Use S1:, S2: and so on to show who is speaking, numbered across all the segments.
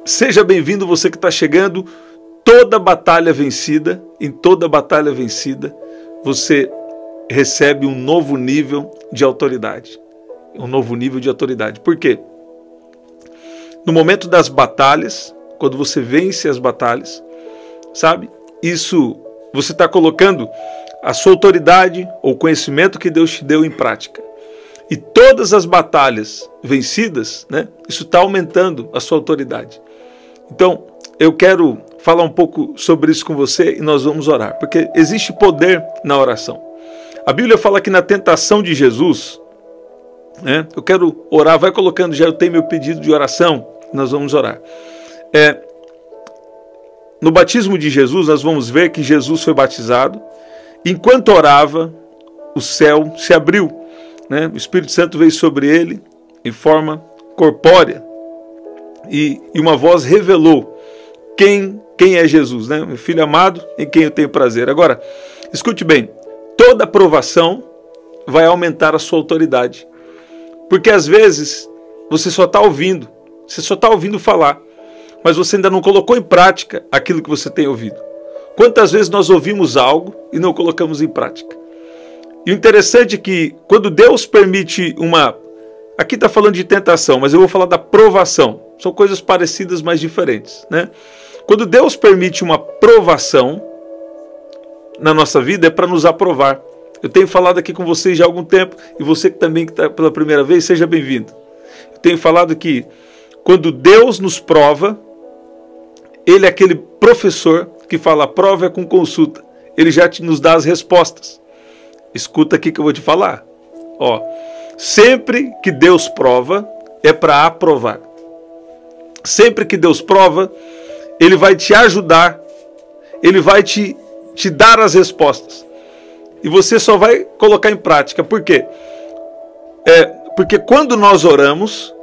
S1: Seja bem-vindo você que está chegando. Toda batalha vencida, em toda batalha vencida, você recebe um novo nível de autoridade. Um novo nível de autoridade. Por quê? No momento das batalhas, quando você vence as batalhas, sabe? Isso, você está colocando a sua autoridade ou conhecimento que Deus te deu em prática. E todas as batalhas vencidas, né? Isso está aumentando a sua autoridade. Então, eu quero falar um pouco sobre isso com você e nós vamos orar, porque existe poder na oração. A Bíblia fala que na tentação de Jesus, né, eu quero orar, vai colocando, já eu tenho meu pedido de oração, nós vamos orar. No batismo de Jesus, nós vamos ver que Jesus foi batizado, enquanto orava, o céu se abriu, né, o Espírito Santo veio sobre ele em forma corpórea, e uma voz revelou quem é Jesus, né? Meu filho amado em quem eu tenho prazer. Agora, escute bem, toda aprovação vai aumentar a sua autoridade. Porque às vezes você só está ouvindo falar, mas você ainda não colocou em prática aquilo que você tem ouvido. Quantas vezes nós ouvimos algo e não colocamos em prática? E o interessante é que quando Deus permite aqui está falando de tentação, mas eu vou falar da provação. São coisas parecidas, mas diferentes, né? Quando Deus permite uma provação na nossa vida, é para nos aprovar. Eu tenho falado aqui com vocês já há algum tempo, e você que também está pela primeira vez, seja bem-vindo. Eu tenho falado que quando Deus nos prova, Ele é aquele professor que fala, a prova é com consulta. Ele já nos dá as respostas. Escuta aqui que eu vou te falar. Sempre que Deus prova, é para aprovar. Sempre que Deus prova, Ele vai te ajudar, Ele vai te dar as respostas. E você só vai colocar em prática. Por quê? Porque quando nós oramos,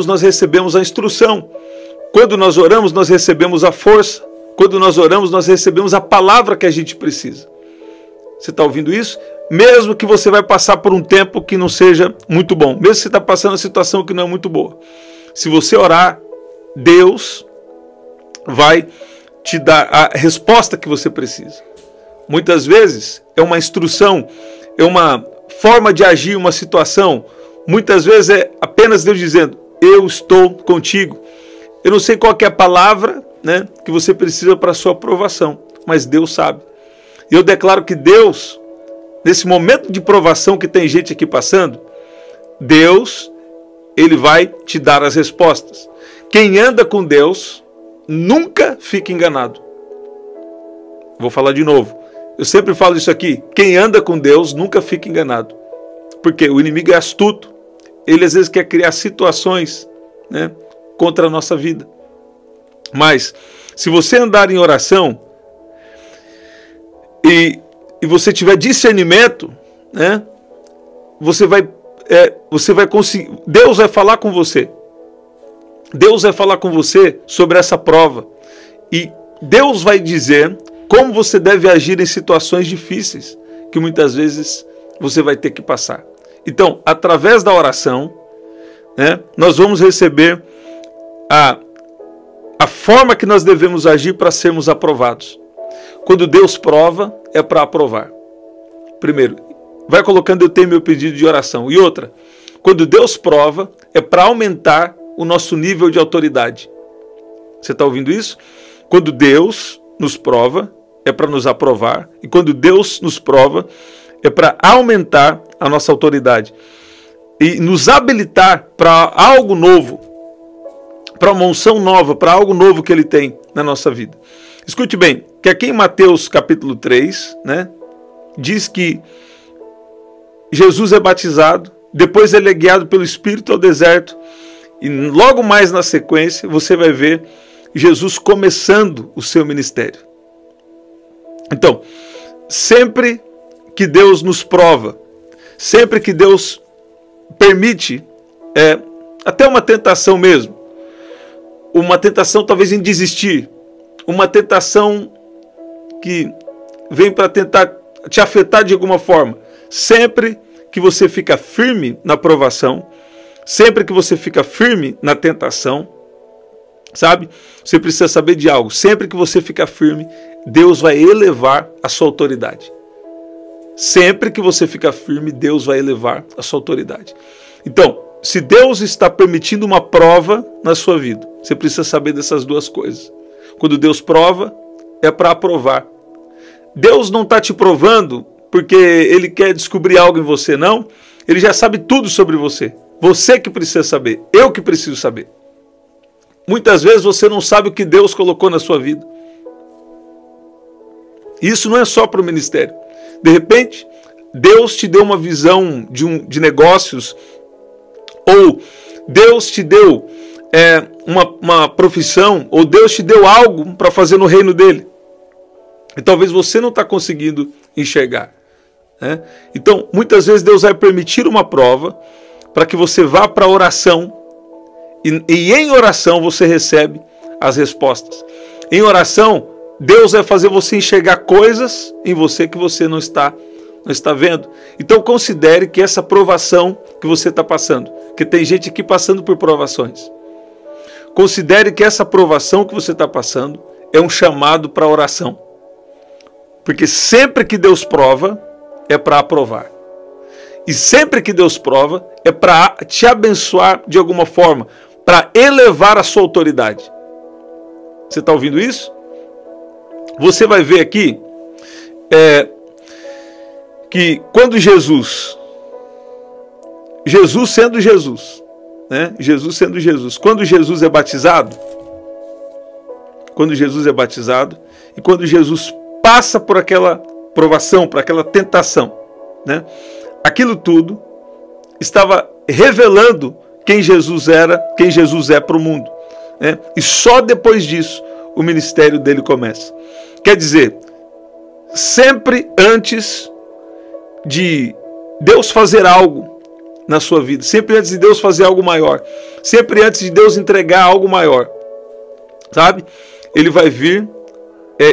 S1: nós recebemos a instrução. Quando nós oramos, nós recebemos a força. Quando nós oramos, nós recebemos a palavra que a gente precisa. Você está ouvindo isso? Mesmo que você vai passar por um tempo que não seja muito bom. Mesmo que você está passando uma situação que não é muito boa. Se você orar, Deus vai te dar a resposta que você precisa. Muitas vezes é uma instrução, é uma forma de agir uma situação. Muitas vezes é apenas Deus dizendo, eu estou contigo. Eu não sei qual que é a palavra, né, que você precisa para a sua aprovação, mas Deus sabe. E eu declaro que Deus, nesse momento de provação que tem gente aqui passando, Deus, Ele vai te dar as respostas. Quem anda com Deus nunca fica enganado. Vou falar de novo. Eu sempre falo isso aqui. Quem anda com Deus nunca fica enganado. Porque o inimigo é astuto. Ele às vezes quer criar situações, né, contra a nossa vida. Mas se você andar em oração e você tiver discernimento, né, você vai conseguir. Deus vai falar com você. Deus vai falar com você sobre essa prova. E Deus vai dizer como você deve agir em situações difíceis que muitas vezes você vai ter que passar. Então, através da oração, né, nós vamos receber a forma que nós devemos agir para sermos aprovados. Quando Deus prova, é para aprovar. Primeiro, vai colocando eu tenho meu pedido de oração. E outra, quando Deus prova, é para aumentar o nosso nível de autoridade. Você está ouvindo isso? Quando Deus nos prova, é para nos aprovar. E quando Deus nos prova, é para aumentar a nossa autoridade. E nos habilitar para algo novo. Para uma unção nova, para algo novo que Ele tem na nossa vida. Escute bem, que aqui em Mateus capítulo 3, né, diz que Jesus é batizado, depois ele é guiado pelo Espírito ao deserto, e logo mais na sequência você vai ver Jesus começando o seu ministério. Então, sempre que Deus nos prova, sempre que Deus permite, até uma tentação mesmo, uma tentação talvez em desistir, uma tentação que vem para tentar te afetar de alguma forma, sempre que você fica firme na provação, sempre que você fica firme na tentação, Sabe? Você precisa saber de algo. Sempre que você ficar firme, Deus vai elevar a sua autoridade. Sempre que você ficar firme, Deus vai elevar a sua autoridade. Então, se Deus está permitindo uma prova na sua vida, você precisa saber dessas duas coisas. Quando Deus prova, é para aprovar. Deus não está te provando porque Ele quer descobrir algo em você, não. Ele já sabe tudo sobre você. Você que precisa saber. Eu que preciso saber. Muitas vezes você não sabe o que Deus colocou na sua vida. Isso não é só para o ministério. De repente, Deus te deu uma visão de negócios, ou Deus te deu uma profissão, ou Deus te deu algo para fazer no reino dele. E talvez você não está conseguindo enxergar. Né? Então, muitas vezes Deus vai permitir uma prova para que você vá para a oração, e em oração você recebe as respostas. Em oração, Deus vai fazer você enxergar coisas em você que você não está vendo. Então considere que essa provação que você está passando, que tem gente aqui passando por provações, considere que essa provação que você está passando é um chamado para oração. Porque sempre que Deus prova, é para aprovar. E sempre que Deus prova, é para te abençoar de alguma forma, para elevar a sua autoridade. Você está ouvindo isso? Você vai ver aqui que quando Jesus sendo Jesus, né? Jesus sendo Jesus, quando Jesus é batizado, e quando Jesus passa por aquela provação, por aquela tentação, né? Aquilo tudo estava revelando quem Jesus era, quem Jesus é para o mundo, né? E só depois disso o ministério dele começa. Quer dizer, sempre antes de Deus fazer algo na sua vida, sempre antes de Deus fazer algo maior, sempre antes de Deus entregar algo maior, sabe? Ele vai vir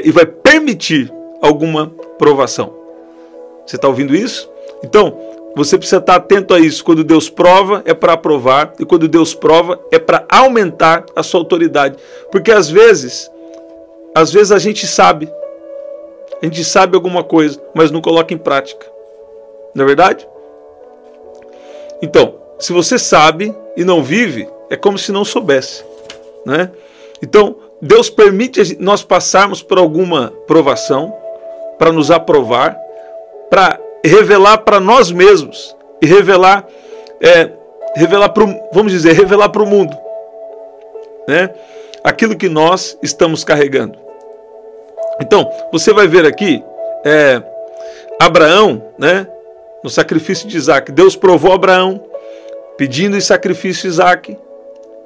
S1: e vai permitir alguma provação. Você está ouvindo isso? Então, você precisa estar atento a isso. Quando Deus prova, é para aprovar, e quando Deus prova, é para aumentar a sua autoridade. Porque às vezes a gente sabe alguma coisa, mas não coloca em prática. Não é verdade? Então, se você sabe e não vive, é como se não soubesse, né? Então, Deus permite nós passarmos por alguma provação para nos aprovar, para revelar para nós mesmos e revelar para o mundo, né? Aquilo que nós estamos carregando. Então, você vai ver aqui Abraão, né? No sacrifício de Isaac, Deus provou Abraão, pedindo em sacrifício Isaac,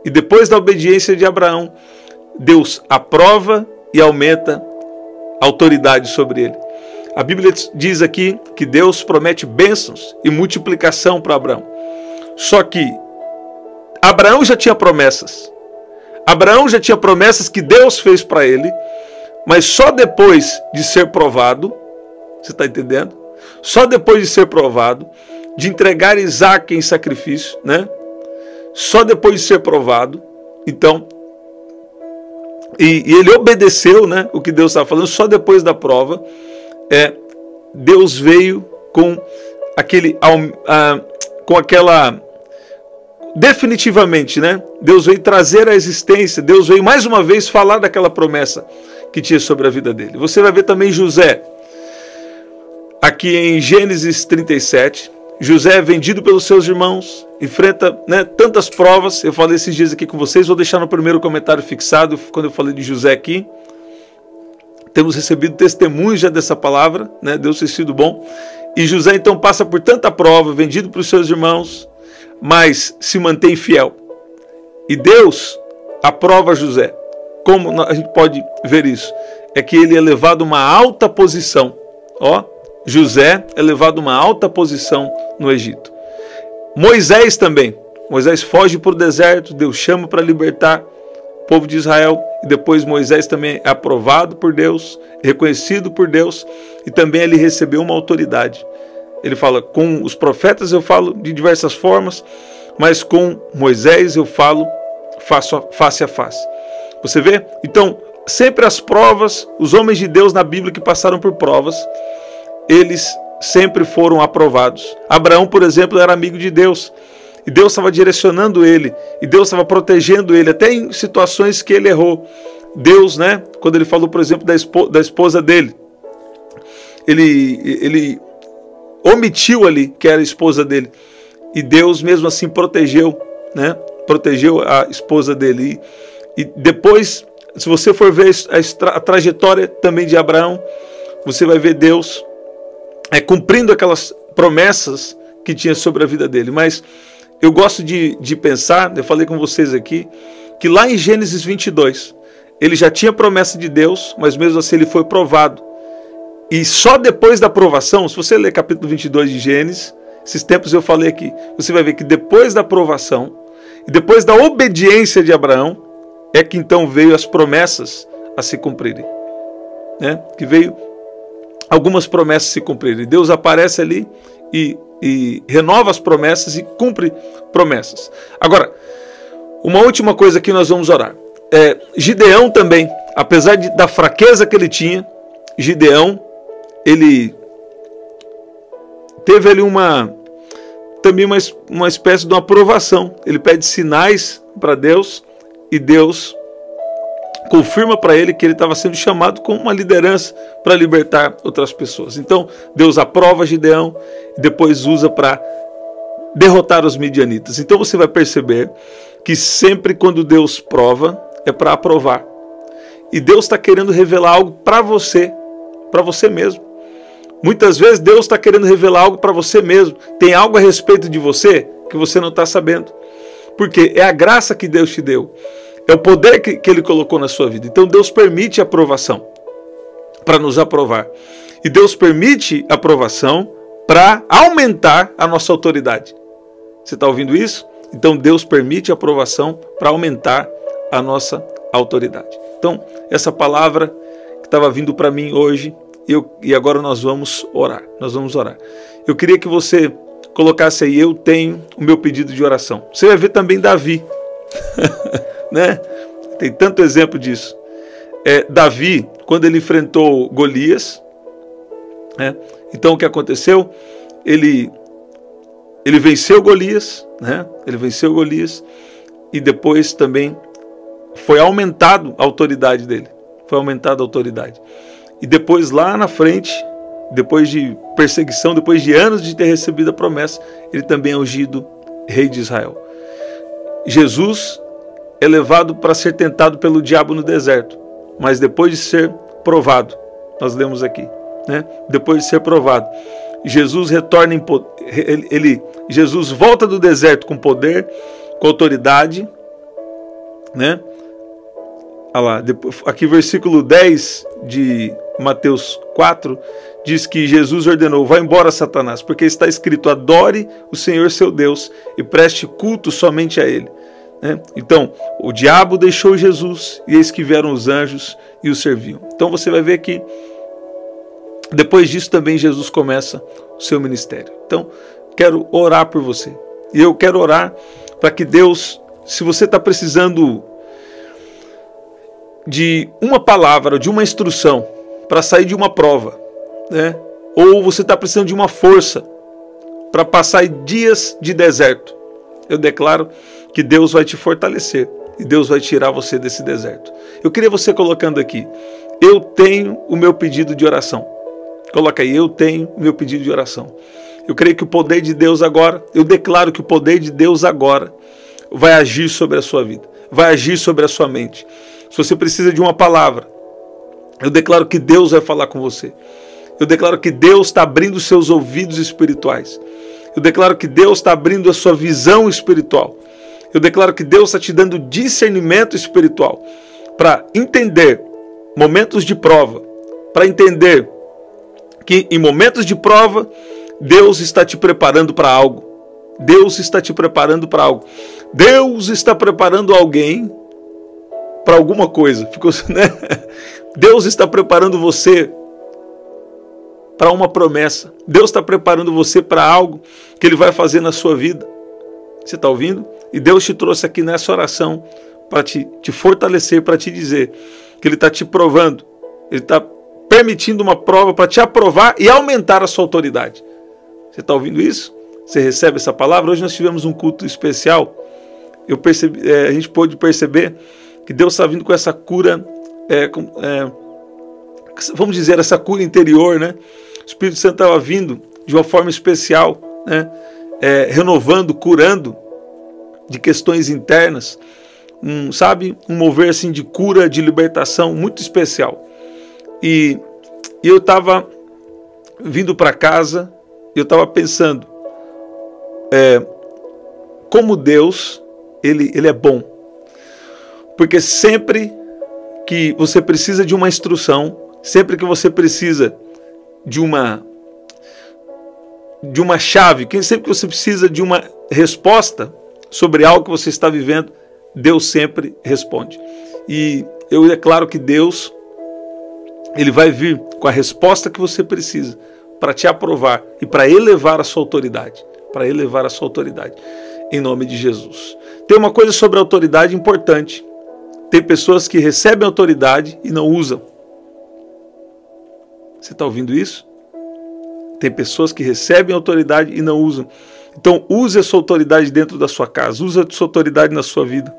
S1: e depois da obediência de Abraão, Deus aprova e aumenta a autoridade sobre ele. A Bíblia diz aqui que Deus promete bênçãos e multiplicação para Abraão. Só que Abraão já tinha promessas. Abraão já tinha promessas que Deus fez para ele, mas só depois de ser provado, você está entendendo? Só depois de ser provado, de entregar Isaac em sacrifício, né? Só depois de ser provado, então, e ele obedeceu, né, o que Deus estava falando, só depois da prova, Deus veio com aquela, definitivamente, né? Deus veio trazer a existência, Deus veio mais uma vez falar daquela promessa que tinha sobre a vida dele. Você vai ver também José, aqui em Gênesis 37, José é vendido pelos seus irmãos, enfrenta, né, tantas provas. Eu falei esses dias aqui com vocês, vou deixar no primeiro comentário fixado, quando eu falei de José aqui. Temos recebido testemunhos já dessa palavra, né? Deus tem sido bom. E José então passa por tanta prova, vendido para os seus irmãos, mas se mantém fiel. E Deus aprova José. Como a gente pode ver isso? É que ele é levado a uma alta posição. José é levado a uma alta posição no Egito. Moisés também. Moisés foge para o deserto, Deus chama para libertar o povo de Israel. E depois Moisés também é aprovado por Deus, reconhecido por Deus, e também ele recebeu uma autoridade. Ele fala, com os profetas eu falo de diversas formas, mas com Moisés eu falo face a face. Você vê? Então, sempre as provas, os homens de Deus na Bíblia que passaram por provas, eles sempre foram aprovados. Abraão, por exemplo, era amigo de Deus. E Deus estava direcionando ele. E Deus estava protegendo ele, até em situações que ele errou. Deus, né? Quando ele falou, por exemplo, da esposa dele. Ele omitiu ali que era a esposa dele. E Deus mesmo assim protegeu, né? Protegeu a esposa dele. E depois, se você for ver a trajetória também de Abraão, você vai ver Deus cumprindo aquelas promessas que tinha sobre a vida dele. Mas eu gosto de pensar, eu falei com vocês aqui, que lá em Gênesis 22, ele já tinha promessa de Deus, mas mesmo assim ele foi provado. E só depois da aprovação, se você ler capítulo 22 de Gênesis, esses tempos eu falei aqui, você vai ver que depois da aprovação, e depois da obediência de Abraão, é que então veio as promessas a se cumprirem. Né? Que veio algumas promessas a se cumprirem. Deus aparece ali e renova as promessas e cumpre promessas. Agora, uma última coisa que nós vamos orar. Gideão também, apesar da fraqueza que ele tinha, Gideão, ele teve ali também uma espécie de uma aprovação. Ele pede sinais para Deus e Deus confirma para ele que ele estava sendo chamado como uma liderança para libertar outras pessoas. Então, Deus aprova Gideão e depois usa para derrotar os midianitas. Então você vai perceber que sempre quando Deus prova, é para aprovar. E Deus está querendo revelar algo para você mesmo. Muitas vezes Deus está querendo revelar algo para você mesmo. Tem algo a respeito de você que você não está sabendo. Porque é a graça que Deus te deu. É o poder que Ele colocou na sua vida. Então Deus permite a aprovação para nos aprovar. E Deus permite a aprovação para aumentar a nossa autoridade. Você está ouvindo isso? Então Deus permite a aprovação para aumentar a nossa autoridade. Então, essa palavra que estava vindo para mim hoje, e agora nós vamos orar. Eu queria que você colocasse aí, eu tenho o meu pedido de oração. Você vai ver também Davi. Né? Tem tanto exemplo disso. Davi, quando ele enfrentou Golias, né? Então o que aconteceu? Ele venceu Golias, né? Ele venceu Golias e depois também foi aumentado a autoridade dele. Foi aumentada a autoridade. E depois lá na frente, depois de perseguição, depois de anos de ter recebido a promessa, ele também é ungido rei de Israel. Jesus é levado para ser tentado pelo diabo no deserto, mas depois de ser provado, nós lemos aqui, né? Depois de ser provado, Jesus retorna em Jesus volta do deserto com poder, com autoridade, né? Olha lá, aqui versículo 10 de Mateus 4 diz que Jesus ordenou: vai embora, Satanás, porque está escrito: adore o Senhor seu Deus e preste culto somente a Ele. Então, o diabo deixou Jesus e eis que vieram os anjos e o serviam. Então você vai ver que depois disso também Jesus começa o seu ministério. Então, quero orar por você. E eu quero orar para que Deus, se você está precisando de uma palavra, de uma instrução para sair de uma prova, né? Ou você está precisando de uma força para passar dias de deserto, eu declaro que Deus vai te fortalecer e Deus vai tirar você desse deserto. Eu queria você colocando aqui: eu tenho o meu pedido de oração. Coloca aí: eu tenho o meu pedido de oração. Eu creio que o poder de Deus agora, eu declaro que o poder de Deus agora vai agir sobre a sua vida, vai agir sobre a sua mente. Se você precisa de uma palavra, eu declaro que Deus vai falar com você. Eu declaro que Deus está abrindo os seus ouvidos espirituais. Eu declaro que Deus está abrindo a sua visão espiritual. Eu declaro que Deus está te dando discernimento espiritual para entender momentos de prova, para entender que em momentos de prova, Deus está te preparando para algo. Deus está te preparando para algo. Deus está preparando alguém para alguma coisa. Ficou, né? Deus está preparando você para uma promessa. Deus está preparando você para algo que Ele vai fazer na sua vida. Você está ouvindo? E Deus te trouxe aqui nessa oração para te fortalecer, para te dizer que Ele está te provando, Ele está permitindo uma prova para te aprovar e aumentar a sua autoridade. Você está ouvindo isso? Você recebe essa palavra? Hoje nós tivemos um culto especial. A gente pôde perceber que Deus está vindo com essa cura, vamos dizer, essa cura interior, né? O Espírito Santo estava vindo de uma forma especial, né? Renovando, curando de questões internas, um mover assim de cura, de libertação muito especial. E eu estava vindo para casa, eu estava pensando como Deus ele é bom, porque sempre que você precisa de uma instrução, sempre que você precisa de uma chave, sempre que você precisa de uma resposta sobre algo que você está vivendo, Deus sempre responde. E é claro que Deus, Ele vai vir com a resposta que você precisa para te aprovar e para elevar a sua autoridade. Para elevar a sua autoridade. Em nome de Jesus. Tem uma coisa sobre a autoridade importante. Tem pessoas que recebem autoridade e não usam. Você está ouvindo isso? Tem pessoas que recebem autoridade e não usam. Então use a sua autoridade dentro da sua casa. Use a sua autoridade na sua vida.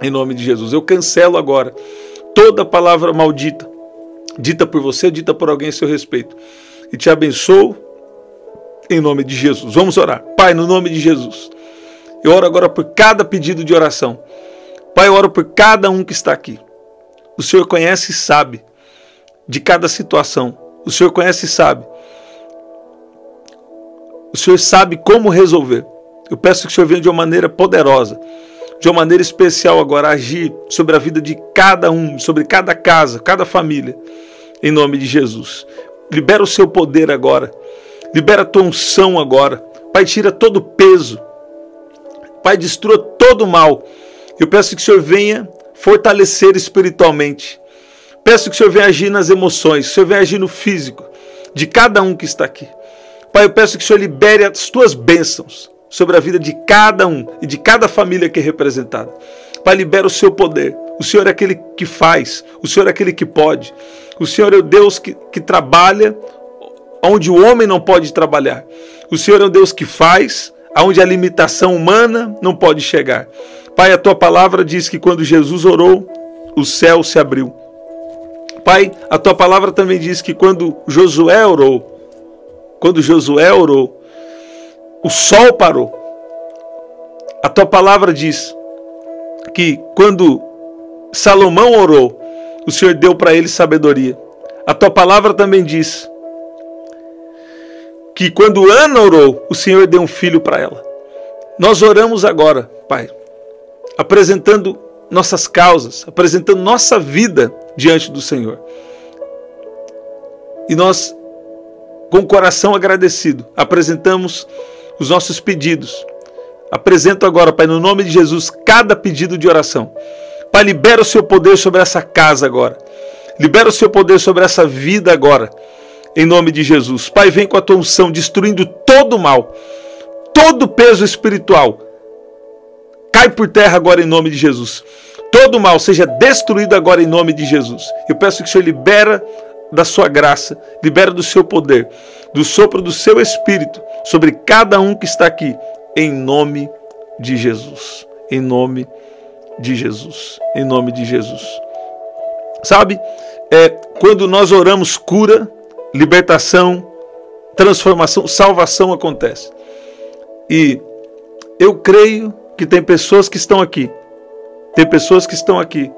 S1: Em nome de Jesus. Eu cancelo agora toda palavra maldita, dita por você, dita por alguém a seu respeito. E te abençoo em nome de Jesus. Vamos orar. Pai, no nome de Jesus. Eu oro agora por cada pedido de oração. Pai, eu oro por cada um que está aqui. O Senhor conhece e sabe de cada situação. O Senhor conhece e sabe. O Senhor sabe como resolver. Eu peço que o Senhor venha de uma maneira poderosa, de uma maneira especial agora, agir sobre a vida de cada um, sobre cada casa, cada família, em nome de Jesus. Libera o seu poder agora. Libera a tua unção agora. Pai, tira todo o peso. Pai, destrua todo o mal. Eu peço que o Senhor venha fortalecer espiritualmente. Peço que o Senhor venha agir nas emoções, que o Senhor venha agir no físico de cada um que está aqui. Pai, eu peço que o Senhor libere as tuas bênçãos sobre a vida de cada um e de cada família que é representada. Pai, libera o seu poder. O Senhor é aquele que faz, o Senhor é aquele que pode. O Senhor é o Deus que trabalha onde o homem não pode trabalhar. O Senhor é o Deus que faz onde a limitação humana não pode chegar. Pai, a tua palavra diz que quando Jesus orou, o céu se abriu. Pai, a tua palavra também diz que quando Josué orou, o sol parou. A tua palavra diz que quando Salomão orou, o Senhor deu para ele sabedoria. A tua palavra também diz que quando Ana orou, o Senhor deu um filho para ela. Nós oramos agora, Pai, apresentando nossas causas, apresentando nossa vida diante do Senhor. E nós, com o coração agradecido, apresentamos os nossos pedidos. Apresento agora, Pai, no nome de Jesus, cada pedido de oração. Pai, libera o seu poder sobre essa casa agora. Libera o seu poder sobre essa vida agora. Em nome de Jesus. Pai, vem com a tua unção, destruindo todo o mal, todo o peso espiritual. Cai por terra agora em nome de Jesus. Todo o mal seja destruído agora em nome de Jesus. Eu peço que o Senhor libera da sua graça, libera do seu poder, do sopro do seu Espírito sobre cada um que está aqui, em nome de Jesus. Em nome de Jesus. Em nome de Jesus. Sabe, quando nós oramos cura, libertação, transformação, salvação acontece. E eu creio que tem pessoas que estão aqui. Tem pessoas que estão aqui.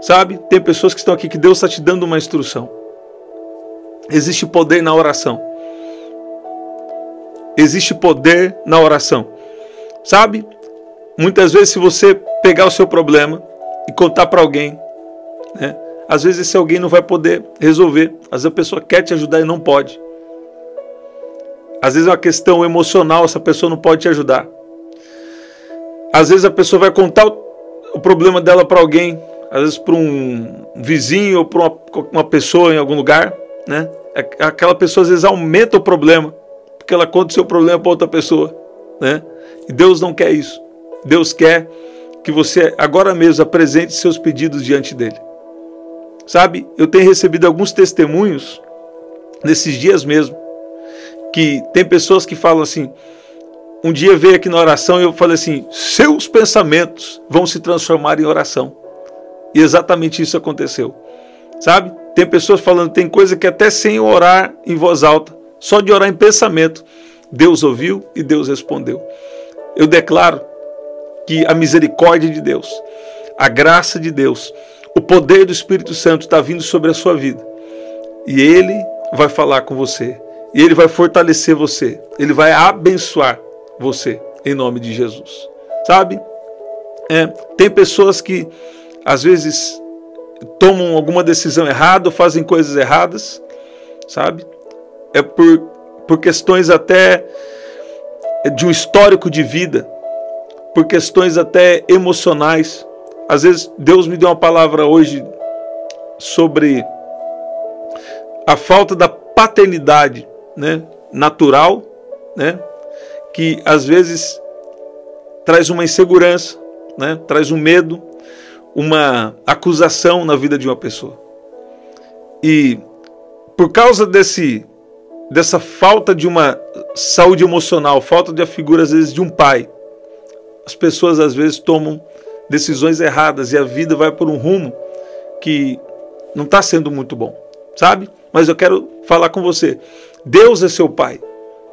S1: Sabe? Tem pessoas que estão aqui que Deus está te dando uma instrução. Existe poder na oração. Existe poder na oração. Sabe? Muitas vezes, se você pegar o seu problema e contar para alguém, né? Às vezes esse alguém não vai poder resolver. Às vezes a pessoa quer te ajudar e não pode. Às vezes é uma questão emocional, essa pessoa não pode te ajudar. Às vezes a pessoa vai contar o problema dela para alguém, às vezes para um vizinho ou para uma pessoa em algum lugar, né? Aquela pessoa às vezes aumenta o problema, porque ela conta o seu problema para outra pessoa, né? E Deus não quer isso. Deus quer que você agora mesmo apresente seus pedidos diante dele. Sabe, eu tenho recebido alguns testemunhos nesses dias mesmo, que tem pessoas que falam assim, um dia veio aqui na oração e eu falei assim, seus pensamentos vão se transformar em oração. E exatamente isso aconteceu. Sabe, tem pessoas falando, tem coisa que até sem orar em voz alta, só de orar em pensamento, Deus ouviu e Deus respondeu. Eu declaro que a misericórdia de Deus, a graça de Deus, o poder do Espírito Santo está vindo sobre a sua vida. E Ele vai falar com você. E Ele vai fortalecer você. Ele vai abençoar você, em nome de Jesus. Sabe? Tem pessoas que, às vezes, tomam alguma decisão errada ou fazem coisas erradas. Sabe? É por questões até de um histórico de vida. Por questões até emocionais. Às vezes Deus me deu uma palavra hoje sobre a falta da paternidade, né, natural, né, que às vezes traz uma insegurança, né, traz um medo, uma acusação na vida de uma pessoa. E por causa dessa falta de uma saúde emocional, falta de a figura às vezes de um pai, as pessoas às vezes tomam decisões erradas e a vida vai por um rumo que não está sendo muito bom, sabe? Mas eu quero falar com você, Deus é seu pai,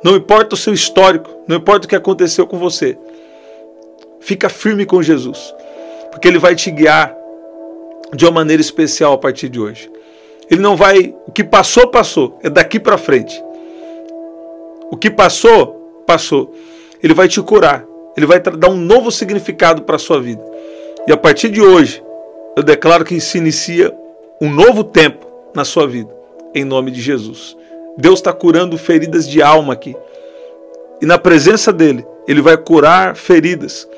S1: não importa o seu histórico, não importa o que aconteceu com você, fica firme com Jesus, porque Ele vai te guiar de uma maneira especial a partir de hoje. Ele não vai, o que passou, passou, é daqui para frente. O que passou, passou. Ele vai te curar, Ele vai dar um novo significado para a sua vida. E a partir de hoje, eu declaro que se inicia um novo tempo na sua vida, em nome de Jesus. Deus está curando feridas de alma aqui. E na presença dEle, Ele vai curar feridas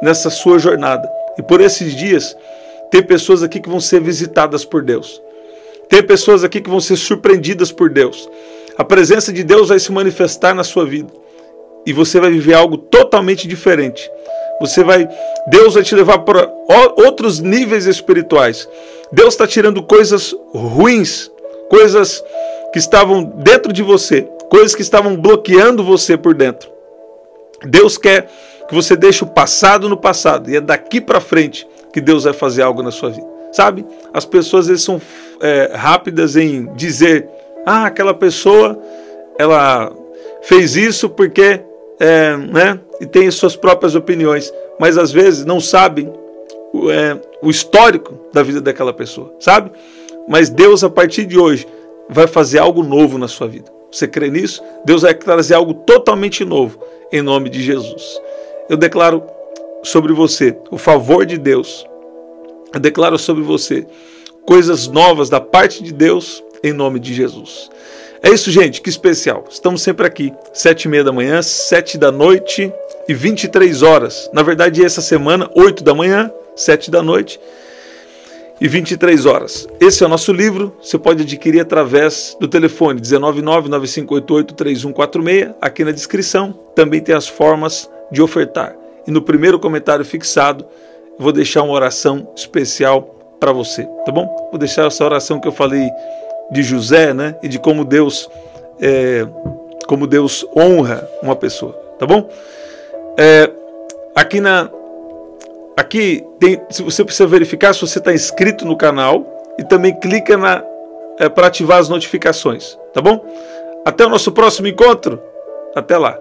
S1: nessa sua jornada. E por esses dias, tem pessoas aqui que vão ser visitadas por Deus. Tem pessoas aqui que vão ser surpreendidas por Deus. A presença de Deus vai se manifestar na sua vida. E você vai viver algo totalmente diferente. Deus vai te levar para outros níveis espirituais. Deus está tirando coisas ruins, coisas que estavam dentro de você, coisas que estavam bloqueando você por dentro. Deus quer que você deixe o passado no passado, e é daqui para frente que Deus vai fazer algo na sua vida. Sabe? As pessoas às vezes são rápidas em dizer, aquela pessoa, ela fez isso porque... né? E tem suas próprias opiniões, mas às vezes não sabem o histórico da vida daquela pessoa, sabe? Mas Deus, a partir de hoje, vai fazer algo novo na sua vida. Você crê nisso? Deus vai trazer algo totalmente novo, em nome de Jesus. Eu declaro sobre você o favor de Deus. Eu declaro sobre você coisas novas da parte de Deus, em nome de Jesus. É isso, gente, que especial. Estamos sempre aqui, 7h30 da manhã, 7 da noite e 23 horas. Na verdade, essa semana, 8 da manhã, 7 da noite e 23 horas. Esse é o nosso livro, você pode adquirir através do telefone 199-9588-3146. Aqui na descrição também tem as formas de ofertar. E no primeiro comentário fixado, eu vou deixar uma oração especial para você, tá bom? Vou deixar essa oração que eu falei de José, né? E de como Deus honra uma pessoa, tá bom? Aqui tem, se você precisa verificar se você está inscrito no canal e também clica para ativar as notificações, tá bom? Até o nosso próximo encontro, até lá.